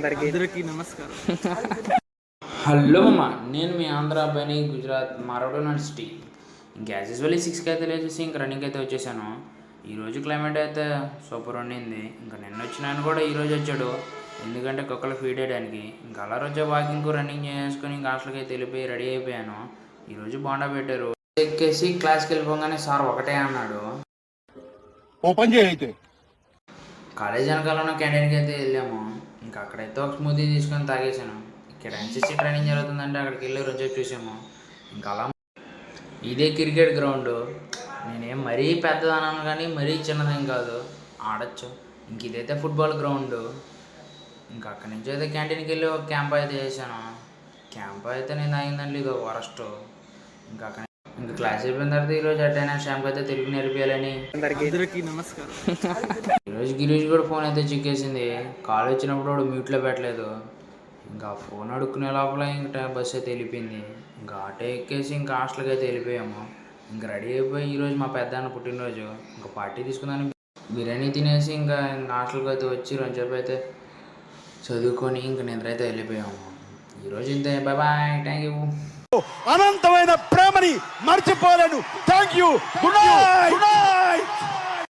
అందరికీ నమస్కారం. హలో అమ్మ, నేను మీ ఆంధ్ర అబ్బాయిని, గుజరాత్ మారోడో యూనివర్సిటీ. ఇంకా యాజ్ యూజువల్లీ 6కి అయితే లేచేసి ఇంక రన్నింగ్ అయితే వచ్చేసాను. ఈరోజు క్లైమేట్ అయితే సూపర్ ఉండింది. ఇంకా నిన్న వచ్చిన ఆయన కూడా ఈరోజు వచ్చాడు, ఎందుకంటే కుక్కలు ఫీడ్ చేయడానికి. ఇంకా అలా రోజు వాకింగ్ రన్నింగ్ చేసుకొని ఇంకా హాస్టల్కి అయితే వెళ్ళిపోయి రెడీ అయిపోయాను. ఈరోజు బాండా పెట్టారు. ఎక్కేసి క్లాస్కి వెళ్ళిపోగానే సార్ ఒకటే అన్నాడు, ఓపెన్ చేయి. కాలేజ్ వెనకాల క్యాంటీన్కి అయితే వెళ్ళాము. ఇంకా అక్కడైతే ఒక స్మూతీ తీసుకొని తాగేసాను. ఇక్కడ ఎన్సీసీ ట్రైనింగ్ జరుగుతుందంటే అక్కడికి వెళ్ళి రోజు చూసాము. ఇంకా అలా ఇదే క్రికెట్ గ్రౌండ్. నేనేం మరీ పెద్దదన్నాను కానీ మరీ చిన్నదేం కాదు, ఆడచ్చు. ఇంక ఇదైతే ఫుట్బాల్ గ్రౌండ్. ఇంకా అక్కడి నుంచి అయితే క్యాంటీన్కి వెళ్ళి ఒక క్యాంప్ అయితే చేశాను. క్యాంప్ అయితే నేను తాగిందండి ఇది వరస్ట్. ఇంకా అక్కడ ఇంకా క్లాస్ అయిపోయిన తర్వాత ఈరోజు అటైనా షాంప్ అయితే తెలుగు నేర్పియాలని. అందరికీ నమస్కారం. ఈరోజు గిరీష్ కూడా ఫోన్ అయితే చిక్కేసింది. కాల్ వచ్చినప్పుడు వాడు మ్యూట్లో పెట్టలేదు. ఇంకా ఫోన్ అడుక్కునే లోపల ఇంకా బస్సు అయితే వెళ్ళిపోయింది. ఇంకా ఆటో ఎక్కేసి ఇంకా హాస్టల్కి అయితే వెళ్ళిపోయాము. ఇంకా రెడీ అయిపోయి ఈరోజు మా పెద్దన్న పుట్టినరోజు, ఇంకా పార్టీ తీసుకుందాని బిర్యానీ తినేసి ఇంకా హాస్టల్కి అయితే వచ్చి 2 సేపు అయితే చదువుకొని ఇంకా నిద్ర అయితే వెళ్ళిపోయాము. ఈరోజు ఇంతే. Bye bye, thank you. అనంతమైన ప్రేమని మర్చిపోలేను. Thank you. Good night.